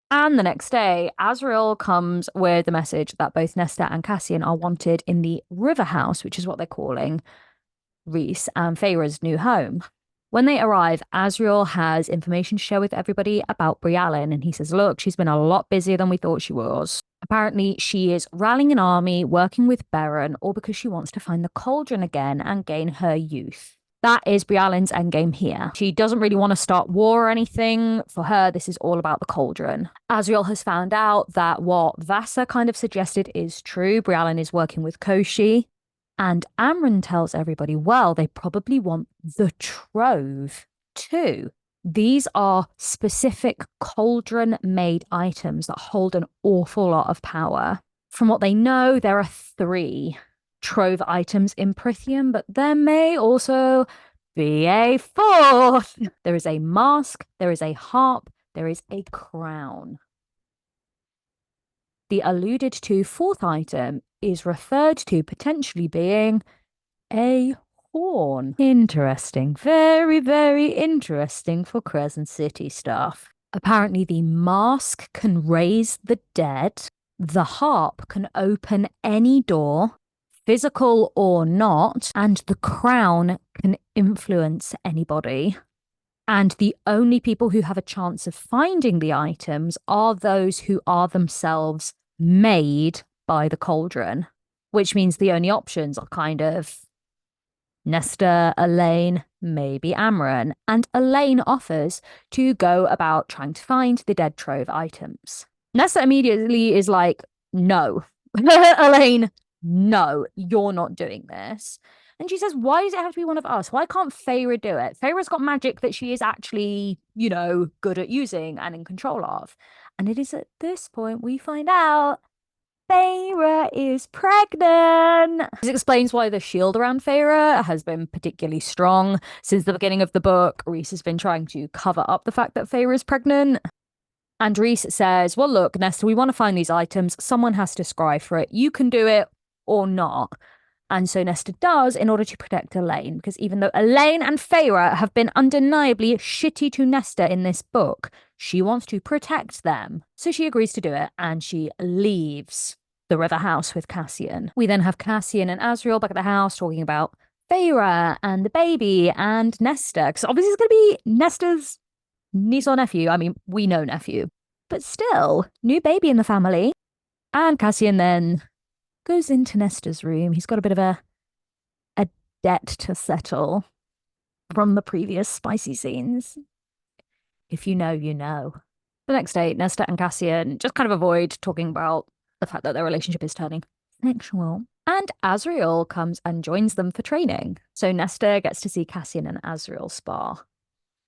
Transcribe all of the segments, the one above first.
And the next day, Azriel comes with the message that both Nesta and Cassian are wanted in the River House, which is what they're calling Rhys and Feyre's new home. When they arrive, Azriel has information to share with everybody about Brialyn, and he says, look, she's been a lot busier than we thought she was. Apparently, she is rallying an army, working with Beren, all because she wants to find the cauldron again and gain her youth. That is Brialyn's endgame here. She doesn't really want to start war or anything. For her, this is all about the cauldron. Azriel has found out that what Vassa kind of suggested is true. Brialyn is working with Koshi. And Amren tells everybody, well, they probably want the trove too. These are specific cauldron-made items that hold an awful lot of power. From what they know, there are 3 trove items in Prithium, but there may also be a 4th. There is a mask, there is a harp, there is a crown. The alluded to 4th item is referred to potentially being a horn. Interesting. Very, very interesting for Crescent City stuff. Apparently, the mask can raise the dead. The harp can open any door, physical or not, and the crown can influence anybody. And the only people who have a chance of finding the items are those who are themselves made by the cauldron, which means the only options are kind of Nesta, Elaine, maybe Amren. And Elaine offers to go about trying to find the dead trove items. Nesta immediately is like, no. Elaine, no, you're not doing this. And she says, why does it have to be one of us? Why can't Feyre do it? Feyre's got magic that she is actually, good at using and in control of. And it is at this point we find out Feyre is pregnant. This explains why the shield around Feyre has been particularly strong. Since the beginning of the book, Rhys has been trying to cover up the fact that Feyre is pregnant. And Rhys says, well, look, Nesta, we want to find these items. Someone has to scry for it. You can do it or not. And so Nesta does in order to protect Elaine, because even though Elaine and Feyre have been undeniably shitty to Nesta in this book, she wants to protect them. So she agrees to do it and she leaves the River House with Cassian. We then have Cassian and Azriel back at the house talking about Feyre and the baby and Nesta, because obviously it's going to be Nesta's niece or nephew. I mean, we know nephew, but still, new baby in the family. And Cassian then goes into Nesta's room. He's got a bit of a debt to settle from the previous spicy scenes. If you know, you know. The next day, Nesta and Cassian just kind of avoid talking about the fact that their relationship is turning sexual. And Azriel comes and joins them for training. So Nesta gets to see Cassian and Azriel spar.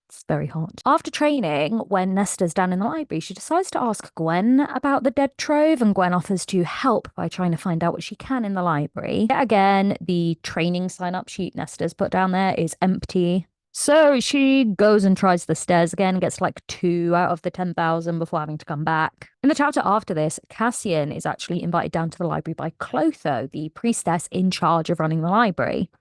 It's very hot. After training, when Nesta's down in the library, she decides to ask Gwen about the dead trove, and Gwen offers to help by trying to find out what she can in the library. Yet again, the training sign-up sheet Nesta's put down there is empty. So she goes and tries the stairs again, gets like 2 out of the 10,000 before having to come back. In the chapter after this, Cassian is actually invited down to the library by Clotho, the priestess in charge of running the library.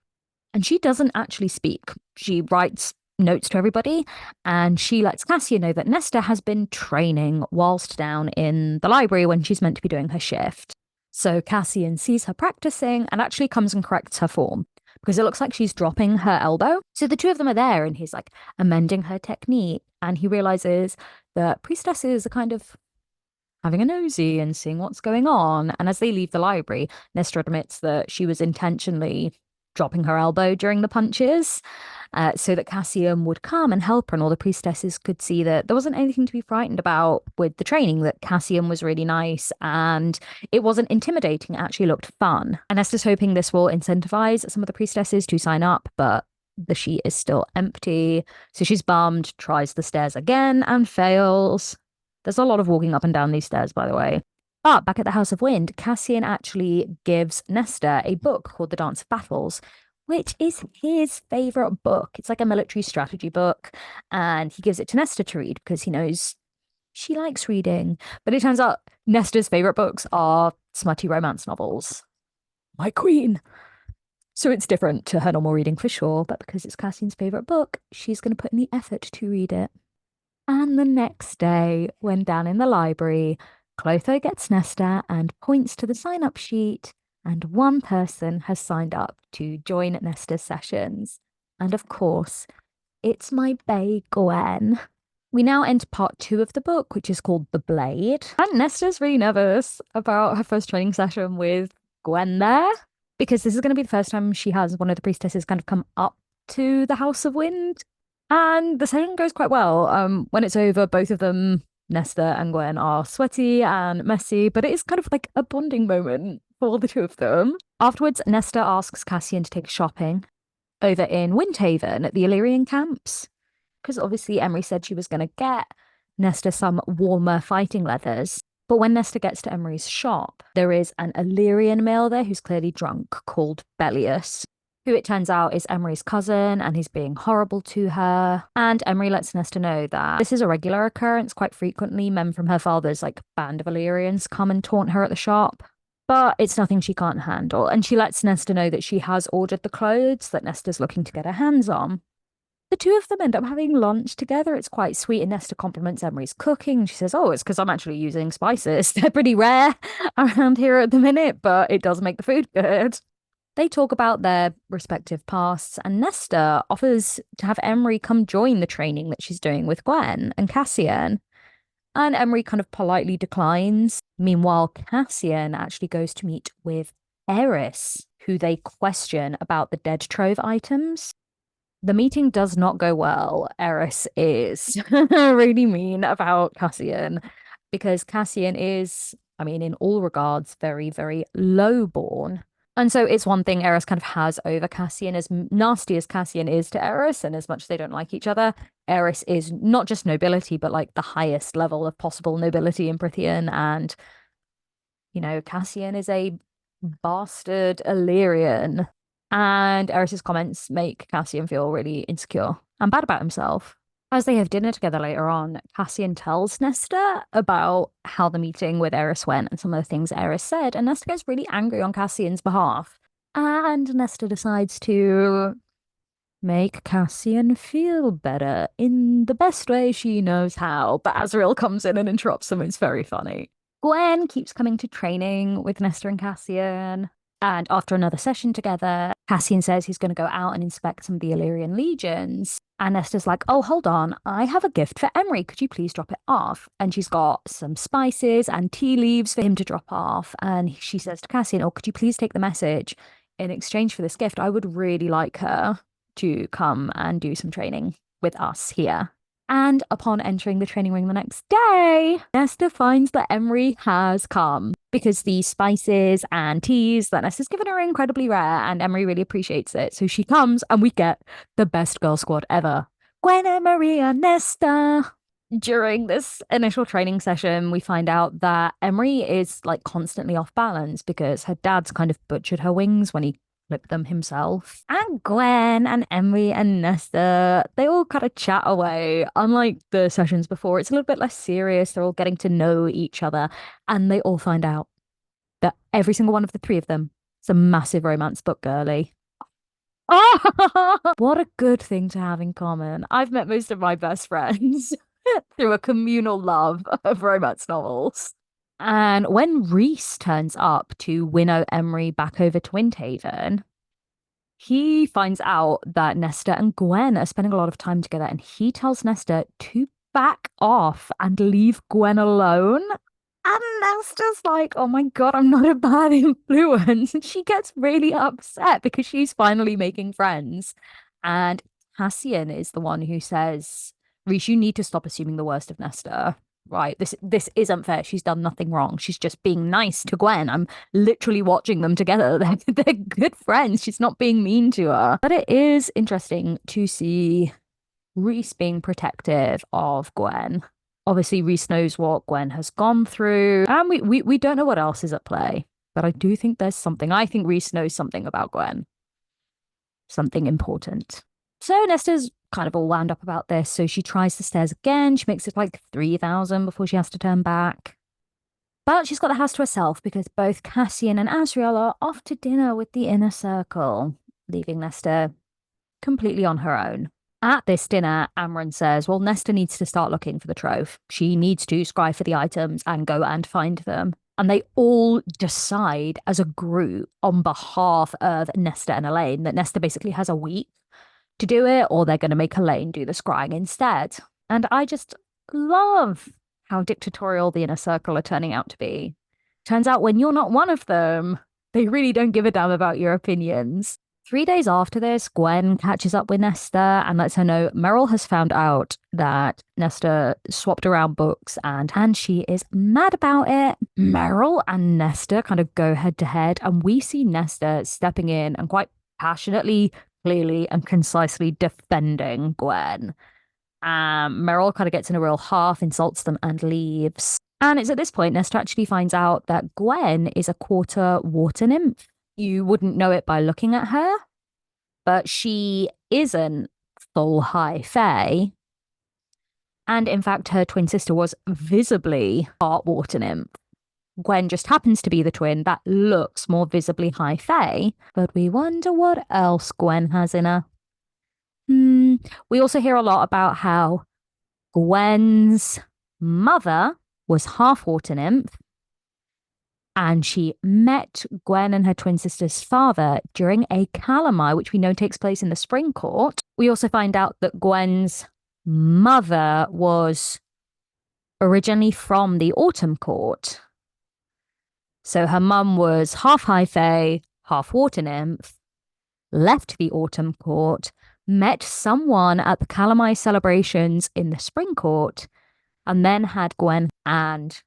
And she doesn't actually speak. She writes notes to everybody, and she lets Cassian know that Nesta has been training whilst down in the library when she's meant to be doing her shift. So Cassian sees her practicing and actually comes and corrects her form, because it looks like she's dropping her elbow. So the 2 of them are there, and he's like amending her technique, and he realizes that priestesses are kind of having a nosy and seeing what's going on. And as they leave the library, Nesta admits that she was intentionally dropping her elbow during the punches, so that Cassian would come and help her, and all the priestesses could see that there wasn't anything to be frightened about with the training, that Cassian was really nice and it wasn't intimidating, it actually looked fun. And Esther's hoping this will incentivize some of the priestesses to sign up, but the sheet is still empty. So she's bummed, tries the stairs again and fails. There's a lot of walking up and down these stairs, by the way. But back at the House of Wind, Cassian actually gives Nesta a book called The Dance of Battles, which is his favorite book. It's like a military strategy book, and he gives it to Nesta to read because he knows she likes reading. But it turns out Nesta's favorite books are smutty romance novels. My queen. So it's different to her normal reading for sure, but because it's Cassian's favorite book, she's going to put in the effort to read it. And the next day, when down in the library, Clotho gets Nesta and points to the sign-up sheet, and one person has signed up to join Nesta's sessions. And of course, it's my bae, Gwen. We now enter part 2 of the book, which is called The Blade. And Nesta's really nervous about her first training session with Gwen there, because this is going to be the first time she has one of the priestesses kind of come up to the House of Wind. And the session goes quite well. When it's over, both of them, Nesta and Gwen, are sweaty and messy, but it is kind of like a bonding moment for the two of them. Afterwards, Nesta asks Cassian to take her shopping over in Windhaven at the Illyrian camps, because obviously Emery said she was going to get Nesta some warmer fighting leathers. But when Nesta gets to Emery's shop, there is an Illyrian male there who's clearly drunk called Bellius, who it turns out is Emery's cousin, and he's being horrible to her. And Emery lets Nesta know that this is a regular occurrence. Quite frequently, men from her father's band of Illyrians come and taunt her at the shop. But it's nothing she can't handle. And she lets Nesta know that she has ordered the clothes that Nesta's looking to get her hands on. The two of them end up having lunch together. It's quite sweet. And Nesta compliments Emery's cooking. She says, oh, it's because I'm actually using spices. They're pretty rare around here at the minute, but it does make the food good. They talk about their respective pasts, and Nesta offers to have Emery come join the training that she's doing with Gwen and Cassian. And Emery kind of politely declines. Meanwhile, Cassian actually goes to meet with Eris, who they question about the dead trove items. The meeting does not go well. Eris is really mean about Cassian, because Cassian is, in all regards, very, very lowborn. And so it's one thing Eris kind of has over Cassian. As nasty as Cassian is to Eris, and as much as they don't like each other, Eris is not just nobility, but the highest level of possible nobility in Prithian. And, Cassian is a bastard Illyrian. And Eris's comments make Cassian feel really insecure and bad about himself. As they have dinner together later on, Cassian tells Nesta about how the meeting with Eris went and some of the things Eris said, and Nesta gets really angry on Cassian's behalf. And Nesta decides to make Cassian feel better in the best way she knows how. But Azriel comes in and interrupts them. It's very funny. Gwen keeps coming to training with Nesta and Cassian. And after another session together, Cassian says he's going to go out and inspect some of the Illyrian legions. And Nesta's like, oh, hold on, I have a gift for Emery. Could you please drop it off? And she's got some spices and tea leaves for him to drop off. And she says to Cassian, oh, could you please take the message? In exchange for this gift, I would really like her to come and do some training with us here. And upon entering the training ring the next day, Nesta finds that Emery has come, because the spices and teas that Nesta's given her are incredibly rare, and Emery really appreciates it. So she comes, and we get the best girl squad ever. Gwen, Emery, and Nesta. During this initial training session, we find out that Emery is constantly off balance because her dad's kind of butchered her wings when he clipped them himself. And Gwen and Emery and Nesta, they all kind of chat away. Unlike the sessions before, it's a little bit less serious. They're all getting to know each other, and they all find out that every single one of the three of them is a massive romance book girly. Oh, what a good thing to have in common. I've met most of my best friends through a communal love of romance novels. And when Rhys turns up to winnow Emery back over to Windhaven, he finds out that Nesta and Gwen are spending a lot of time together, and he tells Nesta to back off and leave Gwen alone. And Nesta's like, oh my God, I'm not a bad influence. And she gets really upset because she's finally making friends. And Cassian is the one who says, Rhys, you need to stop assuming the worst of Nesta. Right, this isn't fair. She's done nothing wrong. She's just being nice to Gwen. I'm literally watching them together. They're good friends. She's not being mean to her. But it is interesting to see Rhys being protective of Gwen. Obviously, Rhys knows what Gwen has gone through, and we don't know what else is at play. But I do think there's something. I think Rhys knows something about Gwen. Something important. So Nesta's kind of all wound up about this, so she tries the stairs again. She makes it 3,000 before she has to turn back. But she's got the house to herself because both Cassian and Azriel are off to dinner with the inner circle, leaving Nesta completely on her own. At this dinner, Amryn says, well, Nesta needs to start looking for the trove. She needs to scry for the items and go and find them. And they all decide as a group on behalf of Nesta and Elaine that Nesta basically has a week to do it, or they're going to make Elaine do the scrying instead. And I just love how dictatorial the inner circle are turning out to be. Turns out when you're not one of them, they really don't give a damn about your opinions. 3 days after this, Gwen catches up with Nesta and lets her know Meryl has found out that Nesta swapped around books and she is mad about it. Meryl and Nesta kind of go head to head, and we see Nesta stepping in and quite passionately, clearly, and concisely defending Gwen. Meryl kind of gets in a real half, insults them, and leaves. And it's at this point Nesta actually finds out that Gwen is a quarter water nymph. You wouldn't know it by looking at her, but she isn't full high fae. And in fact, her twin sister was visibly part water nymph. Gwen just happens to be the twin that looks more visibly high fae, but we wonder what else Gwen has in her. We also hear a lot about how Gwen's mother was half water nymph, and she met Gwen and her twin sister's father during a calamite, which we know takes place in the spring court. We also find out that Gwen's mother was originally from the autumn court. So her mum was half high fae, half water nymph, left the autumn court, met someone at the calamite celebrations in the spring court, and then had Gwen and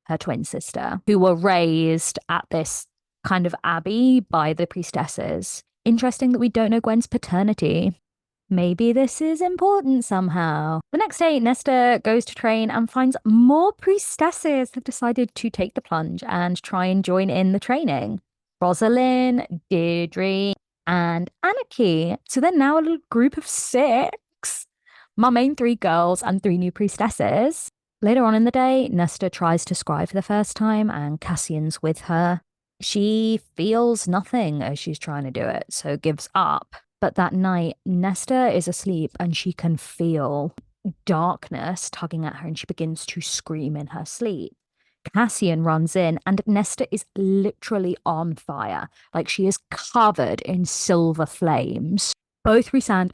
her twin sister, who were raised at this kind of abbey by the priestesses. Interesting that we don't know Gwen's paternity. Maybe this is important somehow. The next day, Nesta goes to train and finds more priestesses have decided to take the plunge and try and join in the training. Rosalind, Deirdre, and Anarchy. So they're now a little group of 6. My main 3 girls and 3 new priestesses. Later on in the day, Nesta tries to scry for the first time and Cassian's with her. She feels nothing as she's trying to do it, so gives up. But that night, Nesta is asleep and she can feel darkness tugging at her and she begins to scream in her sleep. Cassian runs in and Nesta is literally on fire. Like, she is covered in silver flames. Both Rhys and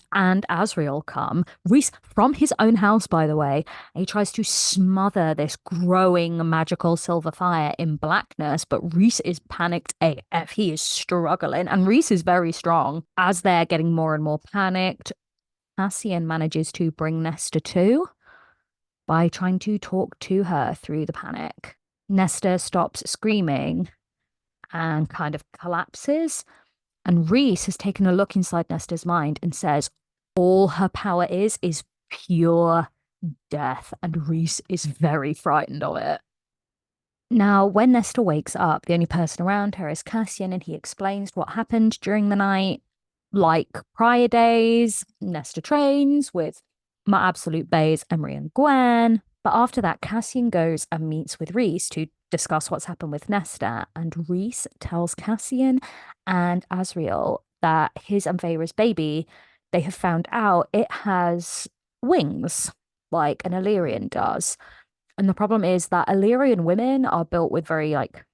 Asriel come. Rhys from his own house, by the way. He tries to smother this growing magical silver fire in blackness, but Rhys is panicked AF. He is struggling, and Rhys is very strong. As they're getting more and more panicked, Cassian manages to bring Nesta to by trying to talk to her through the panic. Nesta stops screaming and kind of collapses. And Rhys has taken a look inside Nesta's mind and says all her power is pure death. And Rhys is very frightened of it. Now, when Nesta wakes up, the only person around her is Cassian, and he explains what happened during the night. Like prior days, Nesta trains with my absolute baes, Emery and Gwen. But after that, Cassian goes and meets with Rhys to discuss what's happened with Nesta. And Rhys tells Cassian and Asriel that his and Feyre's baby, they have found out it has wings, like an Illyrian does. And the problem is that Illyrian women are built with very, like,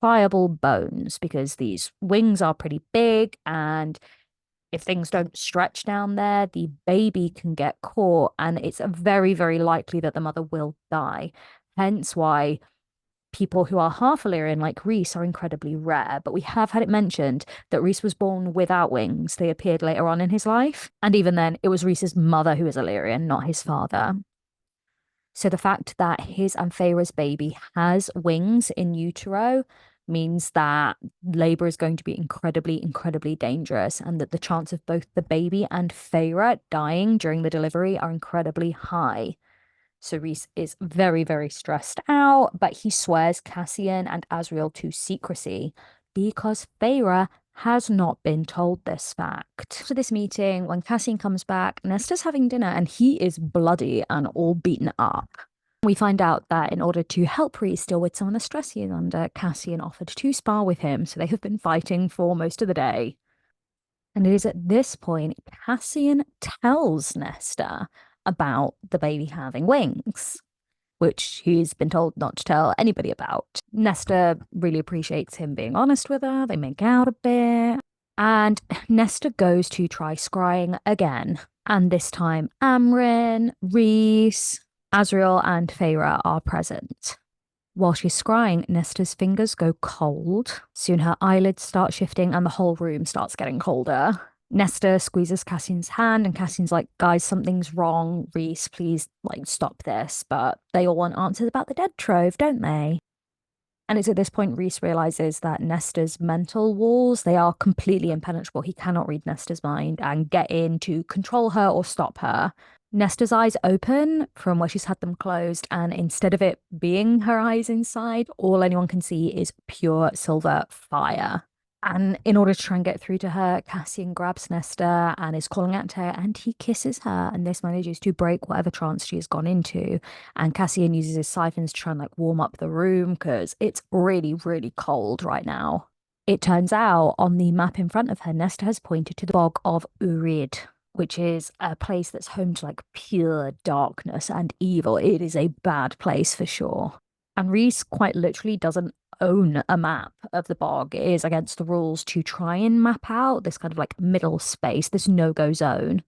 pliable bones because these wings are pretty big, and if things don't stretch down there, the baby can get caught, and it's very, very likely that the mother will die. Hence why people who are half Illyrian, like Rhys, are incredibly rare. But we have had it mentioned that Rhys was born without wings. They appeared later on in his life. And even then, it was Rhys's mother who was Illyrian, not his father. So the fact that his and Feyre's baby has wings in utero means that labor is going to be incredibly, incredibly dangerous, and that the chance of both the baby and Feyre dying during the delivery are incredibly high. So Rhys is very, very stressed out, but he swears Cassian and Asriel to secrecy because Feyre has not been told this fact. After this meeting, when Cassian comes back, Nesta's having dinner and he is bloody and all beaten up. We find out that in order to help Rhys deal with some of the stress he is under, Cassian offered to spar with him, so they have been fighting for most of the day. And it is at this point Cassian tells Nesta about the baby having wings, which he's been told not to tell anybody about. Nesta really appreciates him being honest with her. They make out a bit. And Nesta goes to try scrying again. And this time, Amrin, Rhys, Azriel, and Feyre are present. While she's scrying, Nesta's fingers go cold. Soon her eyelids start shifting and the whole room starts getting colder. Nesta squeezes Cassian's hand and Cassian's like, guys, something's wrong. Rhys, please, like, stop this. But they all want answers about the dead trove, don't they? And it's at this point Rhys realizes that Nesta's mental walls, they are completely impenetrable. He cannot read Nesta's mind and get in to control her or stop her. Nesta's eyes open from where she's had them closed, and instead of it being her eyes inside, all anyone can see is pure silver fire. And in order to try and get through to her, Cassian grabs Nesta and is calling out to her, and he kisses her. And this manages to break whatever trance she has gone into. And Cassian uses his siphons to try and like warm up the room because it's really, really cold right now. It turns out on the map in front of her, Nesta has pointed to the bog of Urid, which is a place that's home to like pure darkness and evil. It is a bad place for sure. And Rhys quite literally doesn't own a map of the bog. It is against the rules to try and map out this kind of like middle space, this no-go zone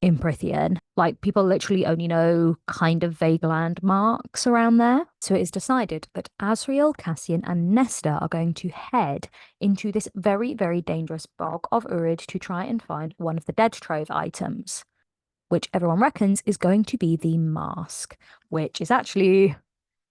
in Prithian. Like people literally only know kind of vague landmarks around there. So it is decided that Azriel, Cassian, and Nesta are going to head into this very, very dangerous bog of Urid to try and find one of the dead trove items, which everyone reckons is going to be the mask, which is actually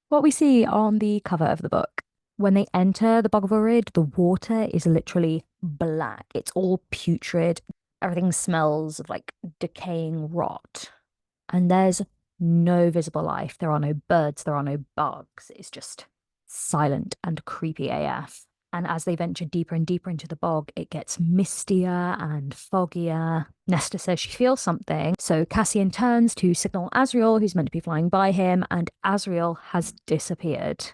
what we see on the cover of the book. When they enter the Bog of Urid, the water is literally black. It's all putrid. Everything smells of like decaying rot. And there's no visible life. There are no birds, there are no bugs. It's just silent and creepy AF. And as they venture deeper and deeper into the bog, it gets mistier and foggier. Nesta says she feels something. So Cassian turns to signal Azriel, who's meant to be flying by him, and Azriel has disappeared.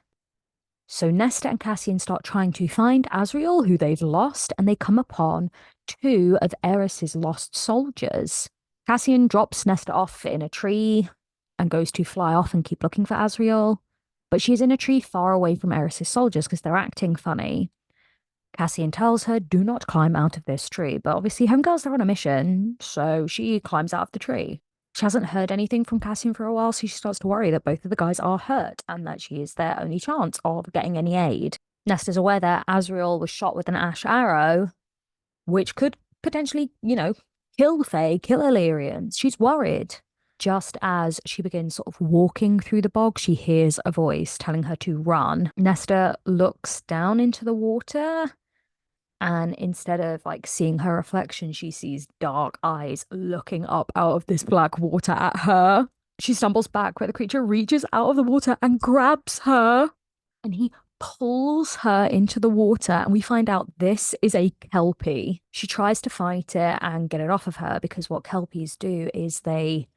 So Nesta and Cassian start trying to find Azriel, who they've lost, and they come upon two of Eris's lost soldiers. Cassian drops Nesta off in a tree and goes to fly off and keep looking for Azriel, but she's in a tree far away from Eris's soldiers because they're acting funny. Cassian tells her, do not climb out of this tree, but obviously Homegirls are on a mission, so she climbs out of the tree. She hasn't heard anything from Cassian for a while, so she starts to worry that both of the guys are hurt and that she is their only chance of getting any aid. Nesta's aware that Azriel was shot with an ash arrow, which could potentially, kill Fae, kill Illyrians. She's worried. Just as she begins sort of walking through the bog, she hears a voice telling her to run. Nesta looks down into the water, and instead of like seeing her reflection, she sees dark eyes looking up out of this black water at her. She stumbles back where the creature reaches out of the water and grabs her, and he pulls her into the water, and we find out this is a Kelpie. She tries to fight it and get it off of her because what Kelpies do is they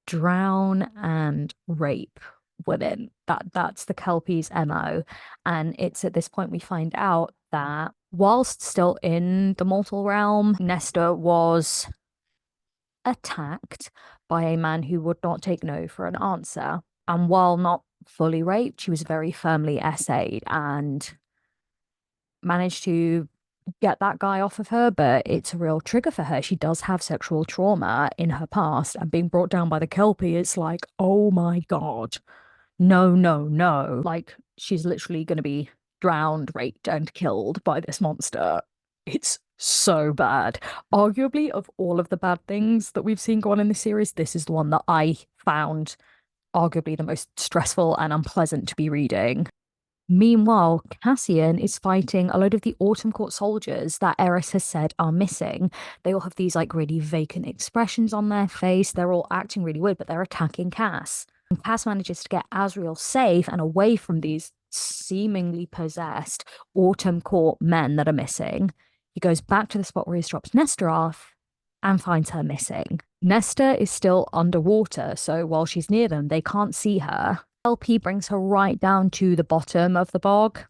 drown and rape women. That's the Kelpie's MO. And it's at this point we find out that whilst still in the mortal realm, Nesta was attacked by a man who would not take no for an answer. And while not fully raped, she was very firmly essayed and managed to get that guy off of her, but it's a real trigger for her. She does have sexual trauma in her past, and being brought down by the Kelpie, it's like, oh my God, no, no, no. Like, she's literally going to be drowned, raped, and killed by this monster. It's so bad. Arguably, of all of the bad things that we've seen go on in this series, this is the one that I found arguably the most stressful and unpleasant to be reading. Meanwhile, Cassian is fighting a load of the Autumn Court soldiers that Eris has said are missing. They all have these like really vacant expressions on their face. They're all acting really weird, but they're attacking Cass. And Cass manages to get Azriel safe and away from these seemingly possessed Autumn Court men that are missing. He goes back to the spot where he drops Nesta off and finds her missing. Nesta is still underwater, so while she's near them, they can't see her. LP brings her right down to the bottom of the bog,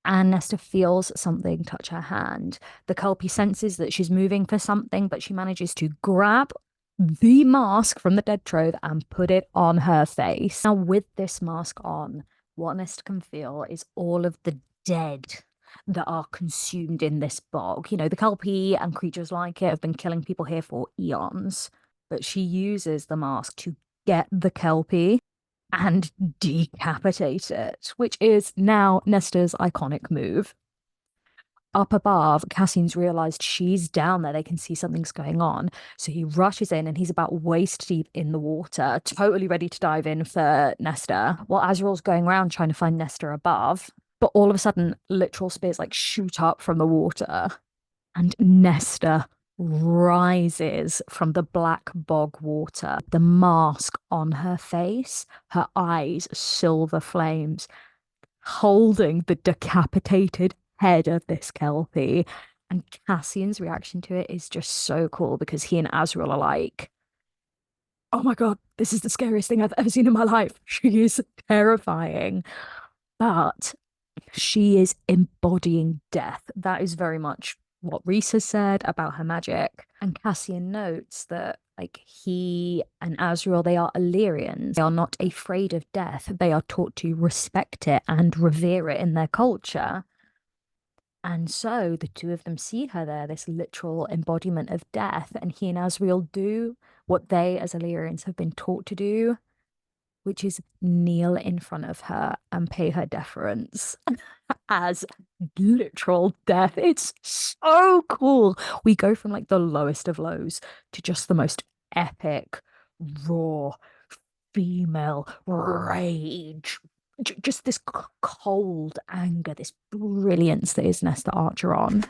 And Nesta feels something touch her hand. The Kelpie senses that she's moving for something, but she manages to grab the mask from the dead trove and put it on her face. Now, with this mask on, what Nesta can feel is all of the dead that are consumed in this bog. You know, the Kelpie and creatures like it have been killing people here for eons, but she uses the mask to get the Kelpie and decapitate it, which is now Nesta's iconic move. Up above, Cassian's realized she's down there. They can see something's going on. So he rushes in and he's about waist deep in the water, totally ready to dive in for Nesta, while Azrael's going around trying to find Nesta above. But all of a sudden, literal spears like shoot up from the water, and Nesta rises from the black bog water, the mask on her face, her eyes silver flames, holding the decapitated head of this Kelpie. And Cassian's reaction to it is just so cool because he and Azrael are like, oh my God, this is the scariest thing I've ever seen in my life. She is terrifying. But she is embodying death. That is very much what Reese has said about her magic. And Cassian notes that like he and Azrael, they are Illyrians. They are not afraid of death. They are taught to respect it and revere it in their culture. And so the two of them see her there, this literal embodiment of death. And he and Azrael do what they as Illyrians have been taught to do, which is kneel in front of her and pay her deference as literal death. It's so cool. We go from like the lowest of lows to just the most epic, raw, female rage. Just this cold anger, this brilliance that is Nesta Archer on.